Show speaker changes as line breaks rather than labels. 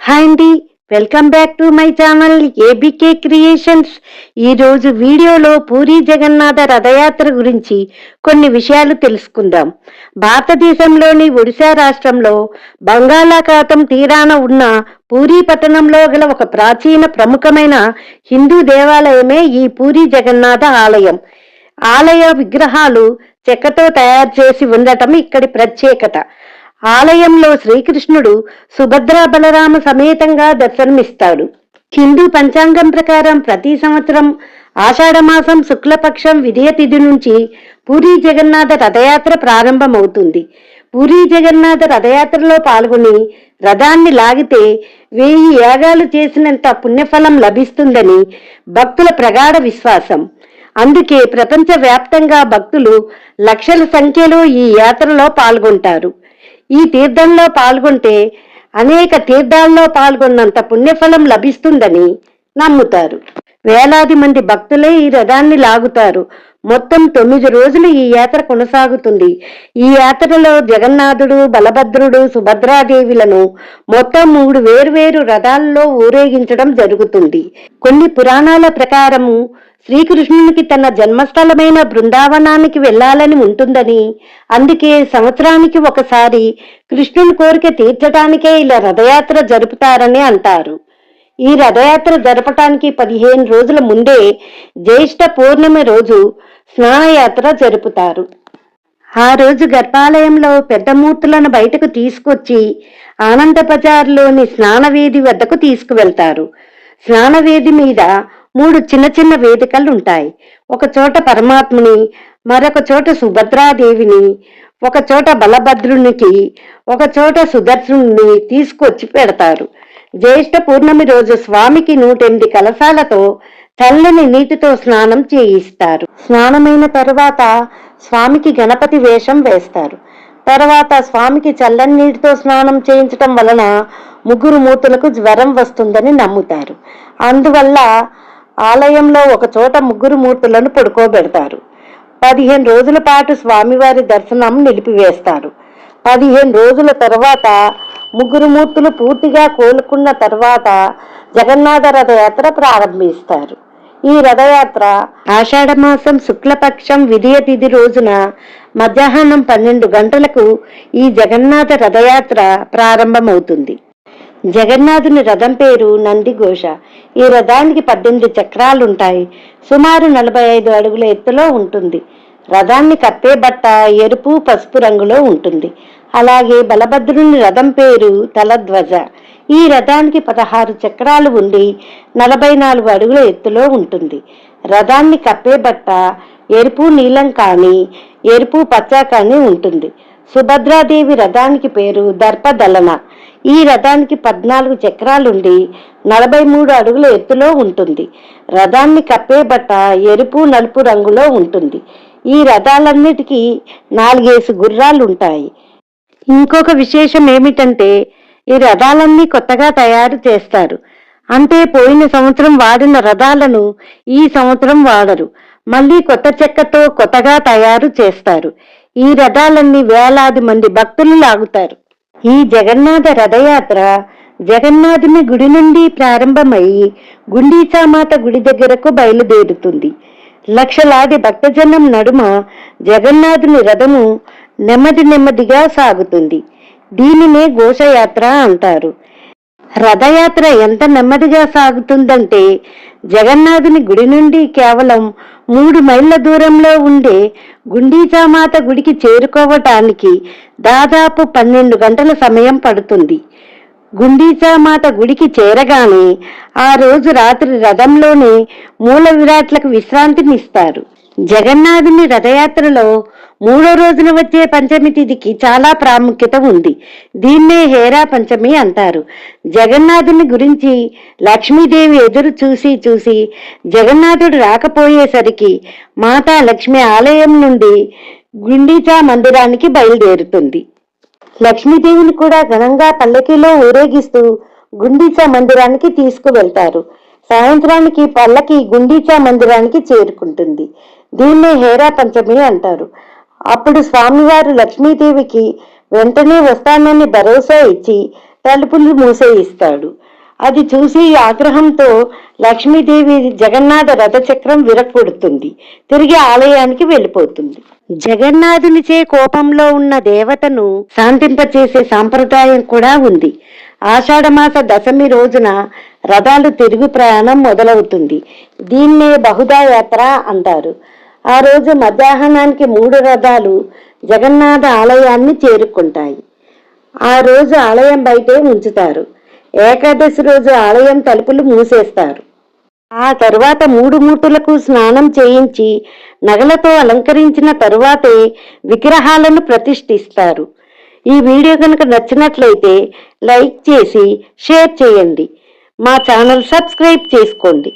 Hi అండి, welcome back to my channel ABK creations. ఈరోజు వీడియోలో పూరీ జగన్నాథ రథయాత్ర గురించి కొన్ని విషయాలు తెలుసుకుందాం. భారతదేశంలోని ఒడిశా రాష్ట్రంలో బంగాళాఖాతం తీరాన ఉన్న పూరీ పట్టణంలో గల ఒక ప్రాచీన ప్రముఖమైన హిందూ దేవాలయమే ఈ పూరీ జగన్నాథ ఆలయం. ఆలయ విగ్రహాలు చెక్కతో తయారు చేసి ఉండటం ఇక్కడి ప్రత్యేకత. ఆలయంలో శ్రీకృష్ణుడు సుభద్రా బలరామ సమేతంగా దర్శనమిస్తాడు. హిందూ పంచాంగం ప్రకారం ప్రతి సంవత్సరం ఆషాఢమాసం శుక్లపక్షం విజయ తిథి నుంచి పూరీ జగన్నాథ రథయాత్ర ప్రారంభమవుతుంది. పూరీ జగన్నాథ రథయాత్రలో పాల్గొని రథాన్ని లాగితే 1000 యాగాలు చేసినంత పుణ్యఫలం లభిస్తుందని భక్తుల ప్రగాఢ విశ్వాసం. అందుకే ప్రపంచ వ్యాప్తంగా భక్తులు లక్షల సంఖ్యలో ఈ యాత్రలో పాల్గొంటారు. ఈ తీర్థంలో పాల్గొంటే అనేక తీర్థాల్లో పాల్గొన్నంత పుణ్యఫలం లభిస్తుందని నమ్ముతారు. వేలాది మంది భక్తులే ఈ రథాన్ని లాగుతారు. మొత్తం 9 రోజులు ఈ యాత్ర కొనసాగుతుంది. ఈ యాత్రలో జగన్నాథుడు, బలభద్రుడు, సుభద్రాదేవిలను మొత్తం 3 వేర్వేరు రథాల్లో ఊరేగించడం జరుగుతుంది. కొన్ని పురాణాల ప్రకారము శ్రీకృష్ణునికి తన జన్మస్థలమైన బృందావనానికి వెళ్లాలని ఉంటుందని, అందుకే సంవత్సరానికి ఒకసారి కృష్ణుని కోరిక తీర్చడానికే ఇలా రథయాత్ర జరుపుతారని అంటారు. ఈ రథయాత్ర జరపటానికి 15 రోజుల ముందే జ్యేష్ఠ పౌర్ణమి రోజు స్నానయాత్ర జరుపుతారు. ఆ రోజు గర్భాలయంలో పెద్ద మూర్తులను బయటకు తీసుకొచ్చి ఆనంద బజార్లోని స్నానవేది వద్దకు తీసుకువెళ్తారు. స్నానవేది మీద 3 చిన్న చిన్న వేదికలు ఉంటాయి. ఒక చోట పరమాత్ముని, మరొక చోట సుభద్రాదేవిని, ఒక చోట బలభద్రునికి, ఒక చోట సుదర్శనుని తీసుకొచ్చి పెడతారు. జ్యేష్ఠ పూర్ణమి రోజు స్వామికి 108 కలశాలతో చల్లని నీటితో స్నానం చేయిస్తారు. స్నానమైన తరువాత స్వామికి గణపతి వేషం వేస్తారు. తర్వాత స్వామికి చల్లని నీటితో స్నానం చేయించటం వలన 3 మూర్తులకు జ్వరం వస్తుందని నమ్ముతారు. అందువల్ల ఆలయంలో ఒక చోట 3 మూర్తులను పడుకోబెడతారు. 15 రోజుల పాటు స్వామివారి దర్శనం నిలిపివేస్తారు. 15 రోజుల తర్వాత 3 మూర్తులు పూర్తిగా కోలుకున్న తర్వాత జగన్నాథ రథయాత్ర ప్రారంభిస్తారు. ఈ రథయాత్ర ఆషాఢమాసం శుక్లపక్షం విజయ తిథి రోజున మధ్యాహ్నం 12 గంటలకు ఈ జగన్నాథ రథయాత్ర ప్రారంభమవుతుంది. జగన్నాథుని రథం పేరు నందిఘోష. ఈ రథానికి 18 చక్రాలుంటాయి. సుమారు 45 అడుగుల ఎత్తులో ఉంటుంది. రథాన్ని కప్పే బట్ట ఎరుపు, పసుపు రంగులో ఉంటుంది. అలాగే బలభద్రుని రథం పేరు తలధ్వజ. ఈ రథానికి 16 చక్రాలు ఉండి 44 అడుగుల ఎత్తులో ఉంటుంది. రథాన్ని కప్పే బట్ట ఎరుపు నీలం కానీ, ఎరుపు పచ్చ కానీ ఉంటుంది. సుభద్రాదేవి రథానికి పేరు దర్పదలన. ఈ రథానికి 14 చక్రాలుండి 43 అడుగుల ఎత్తులో ఉంటుంది. రథాన్ని కప్పే బట్ట ఎరుపు, నలుపు రంగులో ఉంటుంది. ఈ రథాలన్నిటికీ 4 గుర్రాలు ఉంటాయి. ఇంకొక విశేషం ఏమిటంటే ఈ రథాలన్నీ కొత్తగా తయారు చేస్తారు. అంటే పోయిన సంవత్సరం వాడిన రథాలను ఈ సంవత్సరం వాడరు. మళ్ళీ కొత్త చెక్కతో కొత్తగా తయారు చేస్తారు. ఈ రథాలన్నీ వేలాది మంది భక్తులు లాగుతారు. ఈ జగన్నాథ రథయాత్ర జగన్నాథుని గుడి నుండి ప్రారంభమై గుండీచామాత గుడి దగ్గరకు బయలుదేరుతుంది. లక్షలాది భక్తజనం నడుమ జగన్నాథుని రథము నెమ్మదిగా సాగుతుంది. దీనినే ఘోషయాత్ర అంటారు. రథయాత్ర ఎంత నెమ్మదిగా సాగుతుందంటే జగన్నాథుని గుడి నుండి కేవలం 3 మైళ్ళ దూరంలో ఉండే గుండీచామాత గుడికి చేరుకోవటానికి దాదాపు 12 గంటల సమయం పడుతుంది. గుండీచామాత గుడికి చేరగానే ఆ రోజు రాత్రి రథంలోనే మూల విరాట్లకు విశ్రాంతినిస్తారు. జగన్నాథుని రథయాత్రలో 3వ రోజున వచ్చే పంచమి తిథికి చాలా ప్రాముఖ్యత ఉంది. దీన్నే హేరా పంచమి అంటారు. జగన్నాథుని గురించి లక్ష్మీదేవి ఎదురు చూసి జగన్నాథుడు రాకపోయేసరికి మాతా లక్ష్మి ఆలయం నుండి గుండీచా మందిరానికి బయలుదేరుతుంది. లక్ష్మీదేవిని కూడా ఘనంగా పల్లకీలో ఊరేగిస్తూ గుండీచా మందిరానికి తీసుకువెళ్తారు. సాయంత్రానికి పల్లకి గుండీచా మందిరానికి చేరుకుంటుంది. దీన్నే హేరా పంచమి అంటారు. అప్పుడు స్వామివారు లక్ష్మీదేవికి వెంటనే వస్తానని భరోసా ఇచ్చి తలుపులు మూసేయిస్తాడు. అది చూసి ఆగ్రహంతో లక్ష్మీదేవి జగన్నాథ రథచక్రం విరగొడుతుంది. తిరిగి ఆలయానికి వెళ్ళిపోతుంది. జగన్నాథునిచే కోపంలో ఉన్న దేవతను శాంతింపచేసే సాంప్రదాయం కూడా ఉంది. ఆషాఢమాస దశమి రోజున రథాలు తిరుగు ప్రయాణం మొదలవుతుంది. దీన్నే బహుదా యాత్ర అంటారు. ఆ రోజు మధ్యాహ్నానికి 3 రథాలు జగన్నాథ ఆలయాన్ని చేరుకుంటాయి. ఆ రోజు ఆలయం బయటే ఉంచుతారు. ఏకాదశి రోజు ఆలయం తలుపులు మూసేస్తారు. ఆ తరువాత 3 మూర్తులకు స్నానం చేయించి నగలతో అలంకరించిన తరువాతే విగ్రహాలను ప్రతిష్ఠిస్తారు. ఈ వీడియో కనుక నచ్చినట్లయితే లైక్ చేసి షేర్ చేయండి. మా ఛానల్ సబ్స్క్రైబ్ చేసుకోండి.